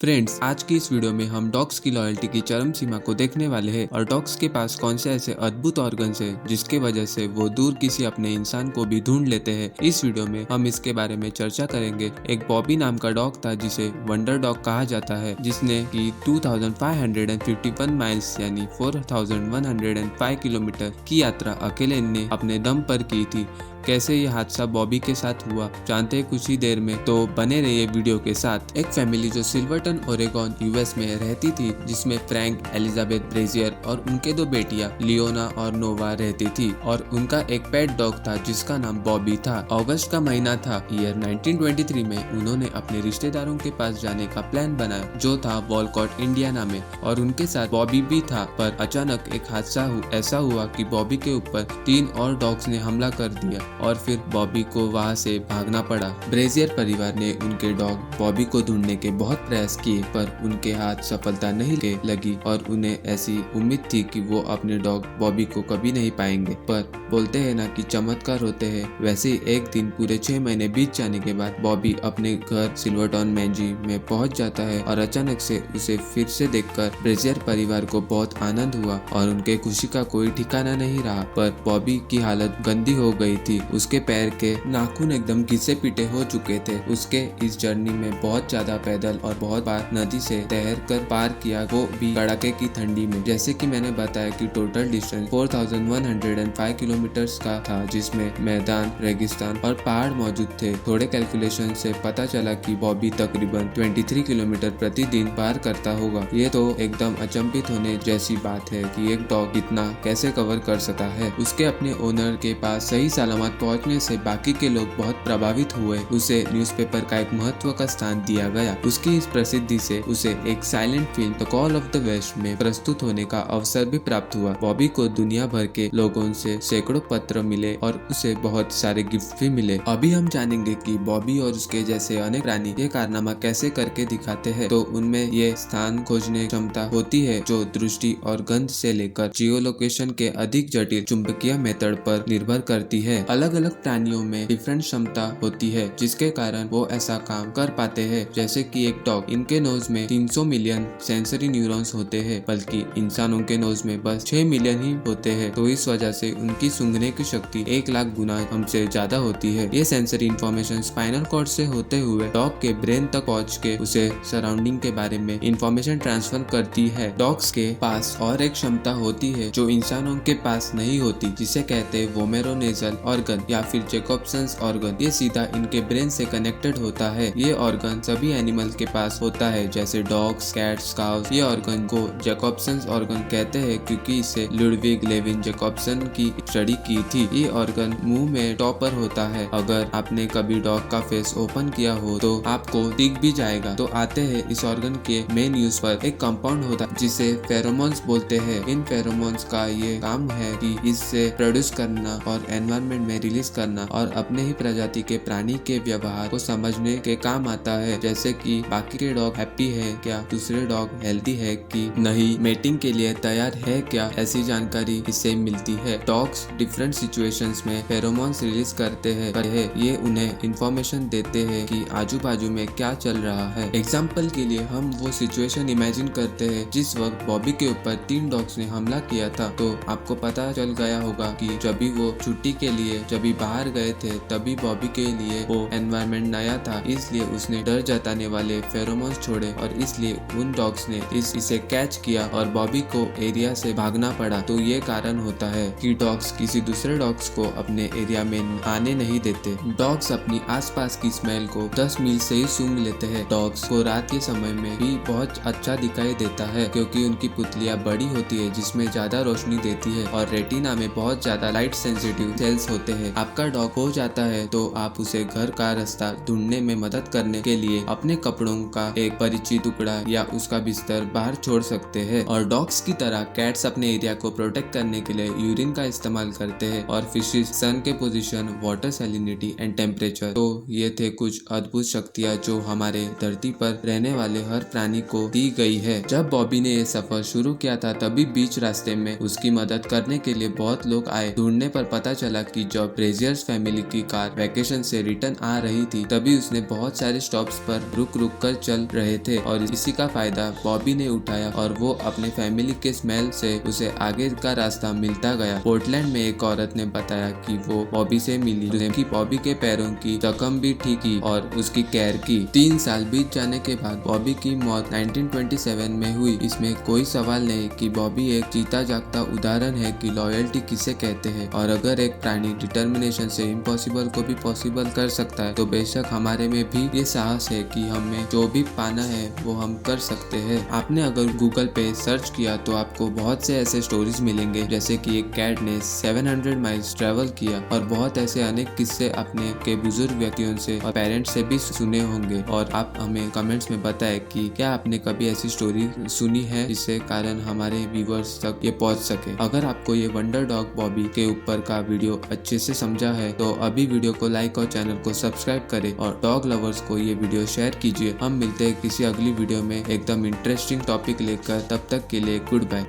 Friends, आज की इस वीडियो में हम डॉग्स की लॉयल्टी की चरम सीमा को देखने वाले हैं और डॉग्स के पास कौन से ऐसे अद्भुत ऑर्गन्स हैं जिसके वजह से वो दूर किसी अपने इंसान को भी ढूंढ लेते हैं। इस वीडियो में हम इसके बारे में चर्चा करेंगे। एक बॉबी नाम का डॉग था जिसे वंडर डॉग कहा जाता है, जिसने की 2551 माइल्स यानी 4105 किलोमीटर की यात्रा अकेले ने अपने दम पर की थी। कैसे ये हादसा बॉबी के साथ हुआ जानते हैं कुछ ही देर में, तो बने रहिए वीडियो के साथ। एक फैमिली जो सिल्वर्टन ओरेगॉन यूएस में रहती थी, जिसमें फ्रैंक, एलिजाबेथ ब्रेजियर और उनके दो बेटियां लियोना और नोवा रहती थी और उनका एक पेट डॉग था जिसका नाम बॉबी था। अगस्त का महीना था। ईयर 1923 में उन्होंने अपने रिश्तेदारों के पास जाने का प्लान बनाया जो था वॉलकॉट इंडियाना में, और उनके साथ बॉबी भी था। पर अचानक एक हादसा ऐसा हुआ कि बॉबी के ऊपर 3 और डॉग्स ने हमला कर दिया और फिर बॉबी को वहां से भागना पड़ा। ब्रेजियर परिवार ने उनके डॉग बॉबी को ढूंढने के बहुत प्रयास किए, पर उनके हाथ सफलता नहीं लगी और उन्हें ऐसी उम्मीद थी कि वो अपने डॉग बॉबी को कभी नहीं पाएंगे। पर बोलते हैं ना कि चमत्कार होते हैं, वैसे ही एक दिन पूरे 6 महीने बीत जाने के बाद बॉबी अपने घर सिल्वर्टन मैंजी में पहुंच जाता है और अचानक से उसे फिर से देखकर ब्रेजियर परिवार को बहुत आनंद हुआ और उनके खुशी का कोई ठिकाना नहीं रहा। पर बॉबी की हालत गंदी हो गई थी। उसके पैर के नाखून एकदम घिसे पिटे हो चुके थे। उसके इस जर्नी में बहुत ज्यादा पैदल और बहुत बार नदी से तैर कर पार किया, वो भी कड़ाके की ठंडी में। जैसे कि मैंने बताया कि टोटल डिस्टेंस 4105 किलोमीटर्स का था, जिसमें मैदान, रेगिस्तान और पहाड़ मौजूद थे। थोड़े कैलकुलेशन से पता चला कि बॉबी तकरीबन 23 किलोमीटर प्रतिदिन पार करता होगा। ये तो एकदम अचंभित होने जैसी बात है कि एक डॉग इतना कैसे कवर कर सकता है। उसके अपने ओनर के पास सही सलामत पहुंचने से बाकी के लोग बहुत प्रभावित हुए। उसे न्यूज़पेपर का एक महत्व का स्थान दिया गया। उसकी इस प्रसिद्धि से उसे एक silent film the call of the west में प्रस्तुत होने का अवसर भी प्राप्त हुआ। बॉबी को दुनिया भर के लोगों से सैकड़ों पत्र मिले और उसे बहुत सारे गिफ्ट भी मिले। अभी हम जानेंगे कि बॉबी और उसके जैसे अनेक प्राणी ये कारनामा कैसे करके दिखाते हैं। तो उनमें ये स्थान खोजने क्षमता होती है जो दृष्टि और गंध से लेकर जियोलोकेशन के अधिक जटिल चुंबकीय मेथड पर निर्भर करती है। अलग अलग प्राणियों में डिफरेंट क्षमता होती है जिसके कारण वो ऐसा काम कर पाते हैं। जैसे कि एक डॉग, इनके नोज में 300 मिलियन सेंसरी न्यूरॉन्स होते हैं, बल्कि इंसानों के नोज में बस 6 मिलियन ही होते हैं। तो इस वजह से उनकी सूंघने की शक्ति 1 लाख गुना हमसे ज्यादा होती है। ये सेंसरी इंफॉर्मेशन स्पाइनल कॉर्ड से होते हुए डॉग के ब्रेन तक पहुँच के उसे सराउंडिंग के बारे में इंफॉर्मेशन ट्रांसफर करती है। डॉग्स के पास और एक क्षमता होती है जो इंसानों के पास नहीं होती, जिसे कहते हैं वोमेरोनेजल ऑर्गन या फिर जैकोब्सन्स ऑर्गन। ये सीधा इनके ब्रेन से कनेक्टेड होता है। ये ऑर्गन सभी एनिमल के पास होता है, जैसे डॉग्स, कैट्स, काउस। ये ऑर्गन को जैकोब्सन्स ऑर्गन कहते हैं क्योंकि इसे लुडविग लेविन जैकोब्सन की स्टडी की थी। ये ऑर्गन मुंह में टॉप पर होता है। अगर आपने कभी डॉग का फेस ओपन किया हो तो आपको दिख भी जाएगा। तो आते हैं इस ऑर्गन के मेन यूज पर। एक कंपाउंड होता है जिसे फेरोमोन्स बोलते हैं। इन फेरोमोन्स का ये काम है कि इससे प्रोड्यूस करना और एनवायरनमेंट में रिलीज करना और अपने ही प्रजाति के प्राणी के व्यवहार को समझने के काम आता है। जैसे कि बाकी के डॉग हैप्पी है क्या, दूसरे डॉग हेल्दी है कि नहीं, मेटिंग के लिए तैयार है क्या, ऐसी जानकारी इससे मिलती है। डॉग्स डिफरेंट सिचुएशंस में फेरोमोन्स रिलीज करते हैं। ये उन्हें इंफॉर्मेशन देते हैं कि आजू बाजू में क्या चल रहा है। एग्जाम्पल के लिए हम वो सिचुएशन इमेजिन करते हैं जिस वक्त बॉबी के ऊपर 3 डॉग्स ने हमला किया था। तो आपको पता चल गया होगा कि जब भी वो छुट्टी के लिए बाहर गए थे, तभी बॉबी के लिए वो एनवायरनमेंट नया था, इसलिए उसने डर जताने वाले फेरोमोन्स छोड़े और इसलिए उन डॉग्स ने इसे कैच किया और बॉबी को एरिया से भागना पड़ा। तो ये कारण होता है कि डॉग्स किसी दूसरे डॉग्स को अपने एरिया में आने नहीं देते। डॉग्स अपनी आसपास की स्मेल को 10 मील से ही सूंघ लेते हैं। डॉग्स को रात के समय में भी बहुत अच्छा दिखाई देता है क्योंकि उनकी पुतलियां बड़ी होती है जिसमें ज्यादा रोशनी देती है और रेटिना में बहुत ज्यादा लाइट सेंसिटिव सेल्स होते हैं। आपका डॉग खो जाता है तो आप उसे घर का रास्ता ढूंढने में मदद करने के लिए अपने कपड़ों का एक परिचित टुकड़ा या उसका बिस्तर बाहर छोड़ सकते हैं। और डॉग्स की तरह कैट्स अपने एरिया को प्रोटेक्ट करने के लिए यूरिन का इस्तेमाल करते हैं और फिशेस सन के position, water salinity and temperature. तो ये थे कुछ अद्भुत शक्तियाँ जो हमारे धरती पर रहने वाले हर प्राणी को दी गई है। जब बॉबी ने ये सफर शुरू किया था तभी बीच रास्ते में उसकी मदद करने के लिए बहुत लोग आए। ढूंढने पर पता चला कि जब ब्रेजियर्स फैमिली की कार वैकेशन से रिटर्न आ रही थी तभी उसने बहुत सारे स्टॉप्स पर रुक रुक कर चल रहे थे और इसी का फायदा बॉबी ने उठाया और वो अपने फैमिली के स्मेल से उसे आगे का रास्ता मिलता गया। पोर्टलैंड में एक औरत ने बताया कि वो बॉबी से मिली, उसने बॉबी के पैरों की जख्म भी ठीक की और उसकी केयर की। 3 साल बीत जाने के बाद बॉबी की मौत 1927 में हुई। इसमें कोई सवाल नहीं कि बॉबी एक जीता जागता उदाहरण है कि लॉयल्टी किसे कहते हैं और अगर एक प्राणी डिटर्मिनेशन से इम्पॉसिबल को भी पॉसिबल कर सकता है तो बेशक हमारे में भी ये साहस है कि हमें जो भी पाना है वो हम कर सकते हैं। आपने अगर गूगल पे सर्च किया तो आपको बहुत से ऐसे स्टोरीज मिलेंगे जैसे कि एक कैट ने 700 माइल्स ट्रेवल किया और बहुत ऐसे अनेक किस्से अपने के बुजुर्ग व्यक्तियों से और पेरेंट्स से भी सुने होंगे। और आप हमें कमेंट्स में बताएं कि क्या आपने कभी ऐसी स्टोरी सुनी है जिससे कारण हमारे व्यूअर्स तक ये पहुंच सके। अगर आपको ये वंडर डॉग बॉबी के ऊपर का वीडियो अच्छे से समझा है तो अभी वीडियो को लाइक और चैनल को सब्सक्राइब करें और डॉग लवर्स को ये वीडियो शेयर कीजिए। हम मिलते हैं किसी अगली वीडियो में एकदम इंटरेस्टिंग टॉपिक लेकर, तब तक के लिए गुड बाय।